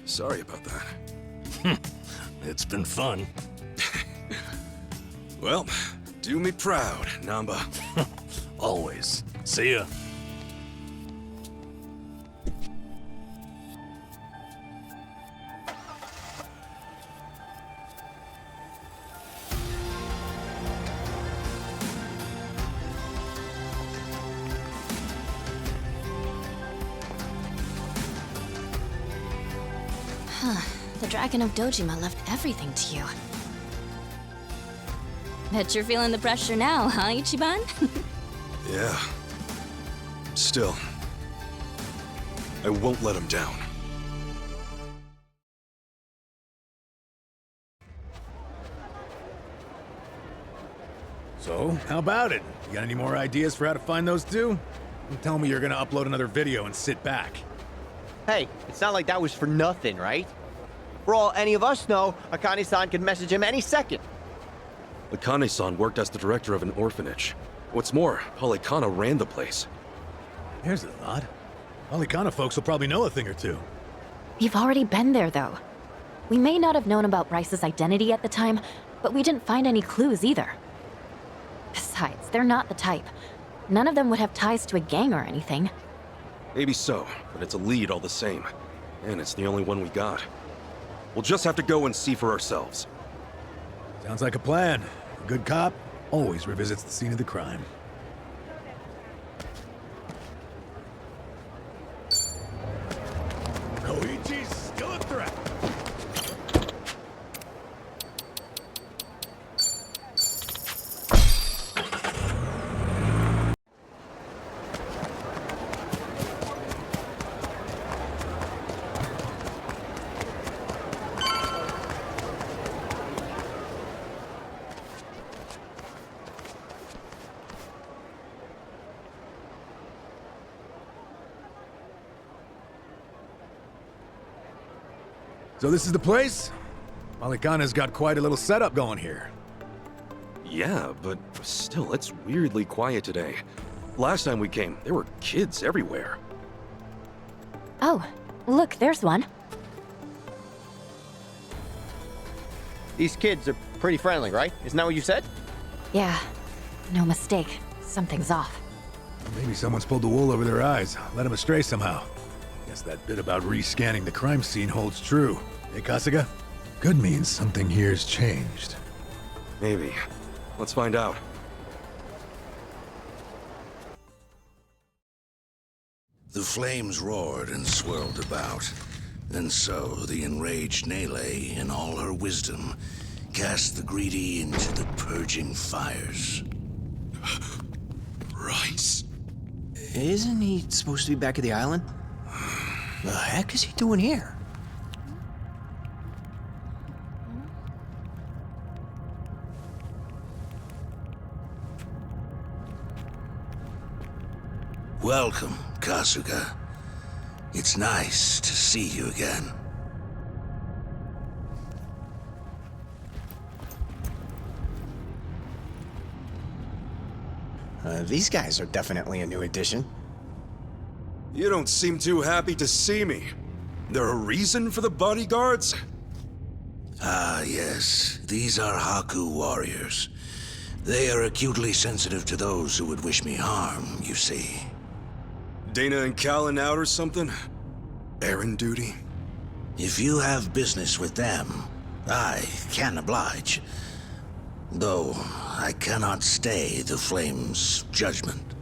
Sorry about that.
It's been fun.
Well, do me proud, Namba.
Always. See ya.
Huh. The Dragon of Dojima left everything to you. Bet you're feeling the pressure now, huh, Ichiban?
Yeah. Still, I won't let him down.
So, how about it? You got any more ideas for how to find those two? Don't tell me you're gonna upload another video and sit back.
Hey, it's not like that was for nothing, right? For all any of us know, Akane-san can message him any second.
Akane-san worked as the director of an orphanage. What's more, Polycana ran the place.
Here's a thought. Polycana folks will probably know a thing or two.
We've already been there, though. We may not have known about Bryce's identity at the time, but we didn't find any clues either. Besides, they're not the type. None of them would have ties to a gang or anything.
Maybe so, but it's a lead all the same. And it's the only one we got. We'll just have to go and see for ourselves.
Sounds like a plan. A good cop always revisits the scene of the crime. Koichi's still a threat. So this is the place? Polycana's got quite a little setup going here.
Yeah, but still, it's weirdly quiet today. Last time we came, there were kids everywhere.
Oh, look, there's one.
These kids are pretty friendly, right? Isn't that what you said?
Yeah, no mistake. Something's off.
Maybe someone's pulled the wool over their eyes, led them astray somehow. Guess that bit about re-scanning the crime scene holds true. Hey, Kasuga? Could mean something here's changed.
Maybe. Let's find out.
The flames roared and swirled about, and so the enraged Nele, in all her wisdom, cast the greedy into the purging fires.
Bryce. Isn't he supposed to be back at the island? The heck is he doing here?
Welcome, Kasuga. It's nice to see you again.
These guys are definitely a new addition.
You don't seem too happy to see me. There a reason for the bodyguards?
Ah, yes. These are Haku warriors. They are acutely sensitive to those who would wish me harm, you see.
Dana and Callan out or something? Errand duty?
If you have business with them, I can oblige. Though, I cannot stay the Flame's judgment.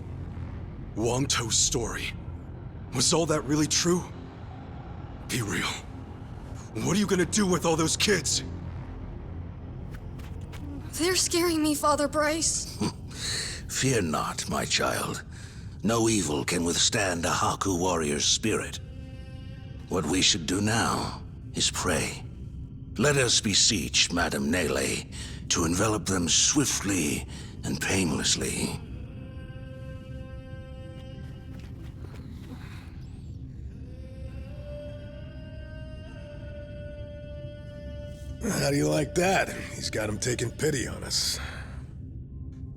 Wangto's story. Was all that really true? Be real. What are you gonna do with all those kids?
They're scaring me, Father Bryce.
Fear not, my child. No evil can withstand a Haku warrior's spirit. What we should do now is pray. Let us beseech Madame Nele to envelop them swiftly and painlessly.
How do you like that? He's got him taking pity on us.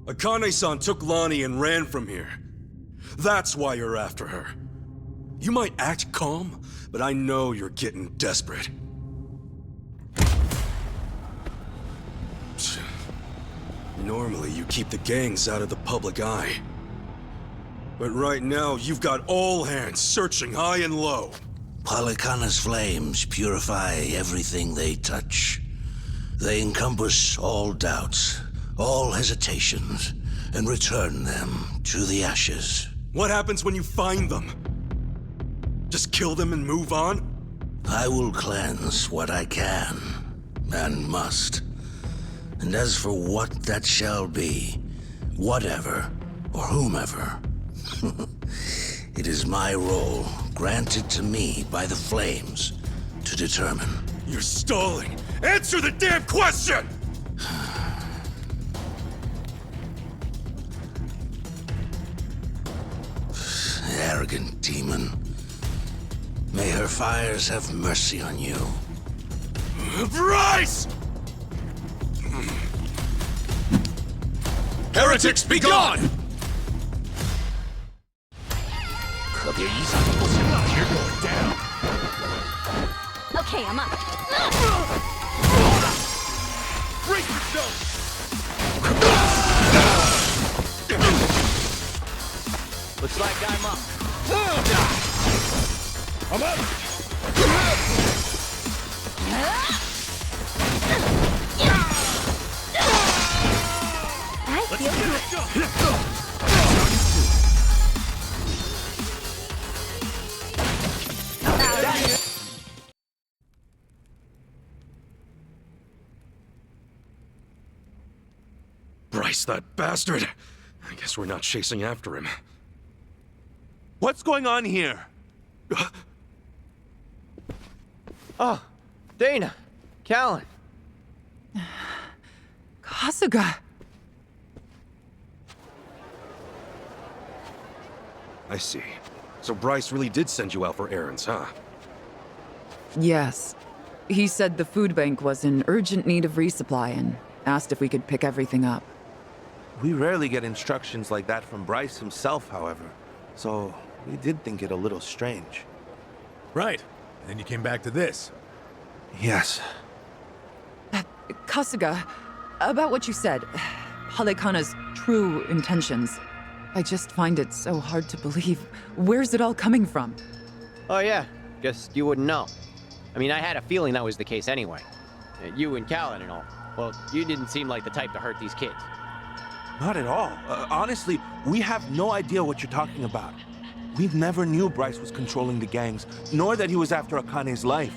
Akane-san took Lonnie and ran from here. That's why you're after her. You might act calm, but I know you're getting desperate. Normally, you keep the gangs out of the public eye. But right now, you've got all hands searching high and low.
Polychana's flames purify everything they touch. They encompass all doubts, all hesitations, and return them to the ashes.
What happens when you find them? Just kill them and move on?
I will cleanse what I can, and must. And as for what that shall be, whatever, or whomever, it is my role, granted to me by the flames, to determine.
You're stalling! Answer the damn question!
Arrogant demon. May her fires have mercy on you.
Bryce! Heretics, be gone!
You're going down.
Okay, I'm up.
Break yourself!
Looks like I'm up.
I'm up!
I feel
Bryce, that bastard! I guess we're not chasing after him.
What's going on here?
Oh, Dana, Callan.
Kasuga.
I see. So Bryce really did send you out for errands, huh?
Yes. He said the food bank was in urgent need of resupply and asked if we could pick everything up.
We rarely get instructions like that from Bryce himself, however. So we did think it a little strange.
Right. And then you came back to this.
Yes.
Kasuga, about what you said, Polychana's true intentions. I just find it so hard to believe. Where's it all coming from?
Oh yeah, guess you wouldn't know. I mean, I had a feeling that was the case anyway. You and Callan and all. Well, you didn't seem like the type to hurt these kids.
Not at all. Honestly, we have no idea what you're talking about. We never knew Bryce was controlling the gangs, nor that he was after Akane's life.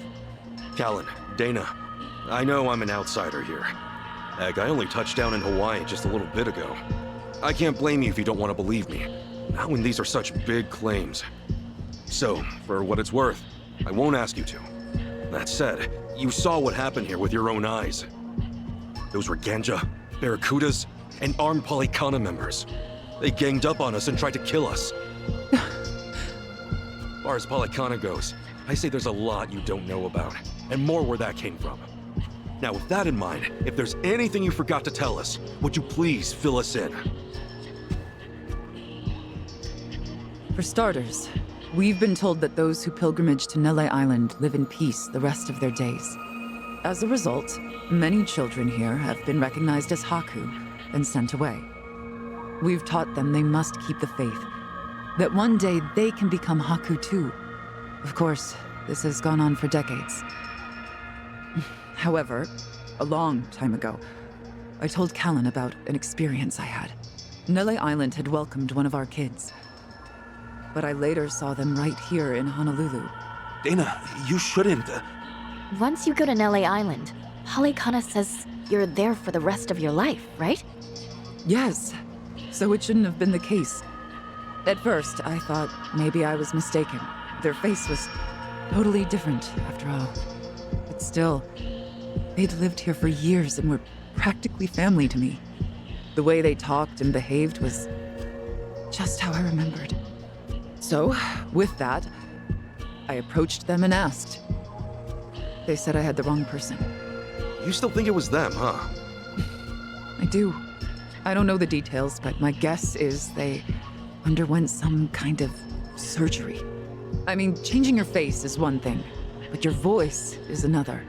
Callan, Dana, I know I'm an outsider here. Heck, I only touched down in Hawaii just a little bit ago. I can't blame you if you don't want to believe me. Not when these are such big claims. So, for what it's worth, I won't ask you to. That said, you saw what happened here with your own eyes. Those were Ganja, Barracudas, and armed Polychana members. They ganged up on us and tried to kill us. As far as Polychana goes, I say there's a lot you don't know about, and more where that came from. Now, with that in mind, if there's anything you forgot to tell us, would you please fill us in?
For starters, we've been told that those who pilgrimage to Nele Island live in peace the rest of their days. As a result, many children here have been recognized as Haku and sent away. We've taught them they must keep the faith, that one day they can become Haku too. Of course, this has gone on for decades. However, a long time ago, I told Callan about an experience I had. Nele Island had welcomed one of our kids, but I later saw them right here in Honolulu.
Dana, you shouldn't.
Once you go to Nele Island, Polychana says you're there for the rest of your life, right?
Yes. so it shouldn't have been the case. At first, I thought maybe I was mistaken. Their face was totally different, after all. But still, they'd lived here for years and were practically family to me. The way they talked and behaved was just how I remembered. So, with that, I approached them and asked. They said I had the wrong person.
You still think it was them, huh?
I do. I don't know the details, but my guess is they underwent some kind of surgery. I mean, changing your face is one thing, but your voice is another.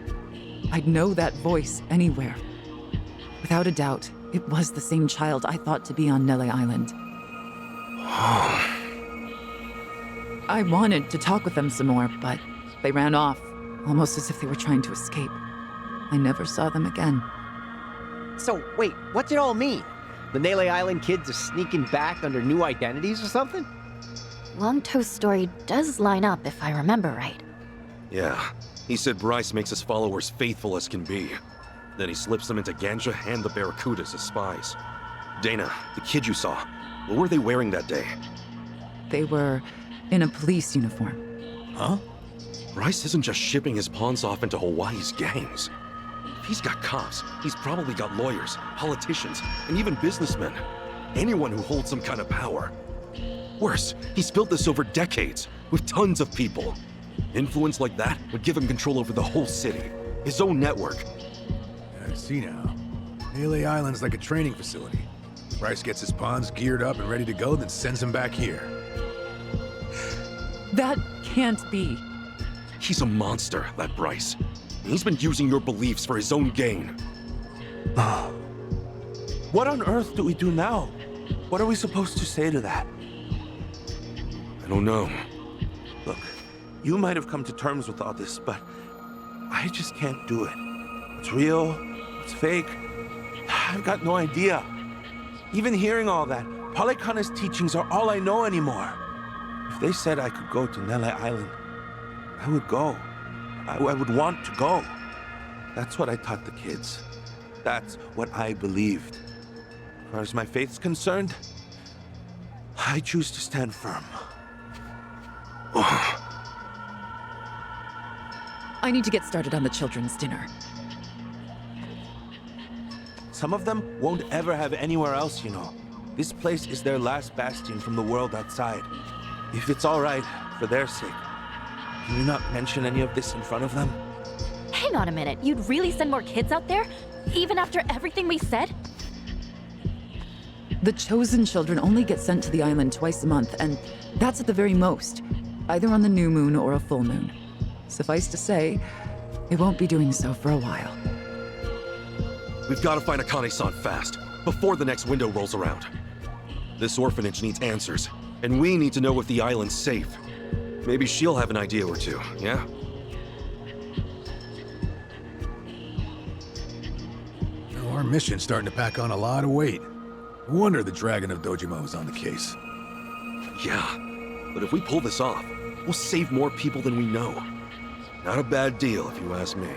I'd know that voice anywhere. Without a doubt, it was the same child I thought to be on Nele Island. I wanted to talk with them some more, but they ran off, almost as if they were trying to escape. I never saw them again.
So, wait, what's it all mean? The Nele Island kids are sneaking back under new identities or something?
Longtoe's story does line up, if I remember right.
Yeah. He said Bryce makes his followers faithful as can be. Then he slips them into Ganja and the Barracudas as spies. Dana, the kid you saw, what were they wearing that day?
They were in a police uniform.
Huh? Bryce isn't just shipping his pawns off into Hawaii's gangs. If he's got cops, he's probably got lawyers, politicians, and even businessmen. Anyone who holds some kind of power. Worse, he's built this over decades, with tons of people. Influence like that would give him control over the whole city. His own network.
I see now. Nele Island's like a training facility. Bryce gets his pawns geared up and ready to go, then sends them back here.
That can't be.
He's a monster, that Bryce. He's been using your beliefs for his own gain.
What on earth do we do now? What are we supposed to say to that?
I don't know.
Look, you might have come to terms with all this, but I just can't do it. What's real? What's fake? I've got no idea. Even hearing all that, Paulekana's teachings are all I know anymore. If they said I could go to Nele Island, I would go. I would want to go. That's what I taught the kids. That's what I believed. As far as my faith's concerned, I choose to stand firm.
I need to get started on the children's dinner.
Some of them won't ever have anywhere else, you know. This place is their last bastion from the world outside. If it's all right, for their sake, can you not mention any of this in front of them?
Hang on a minute, you'd really send more kids out there? Even after everything we said?
The chosen children only get sent to the island twice a month, and that's at the very most. Either on the new moon or a full moon. Suffice to say, it won't be doing so for a while.
We've got to find Akane-san fast, before the next window rolls around. This orphanage needs answers, and we need to know if the island's safe. Maybe she'll have an idea or two, yeah?
Now, our mission's starting to pack on a lot of weight. No wonder the Dragon of Dojima was on the case.
Yeah, but if we pull this off, we'll save more people than we know. Not a bad deal, if you ask me.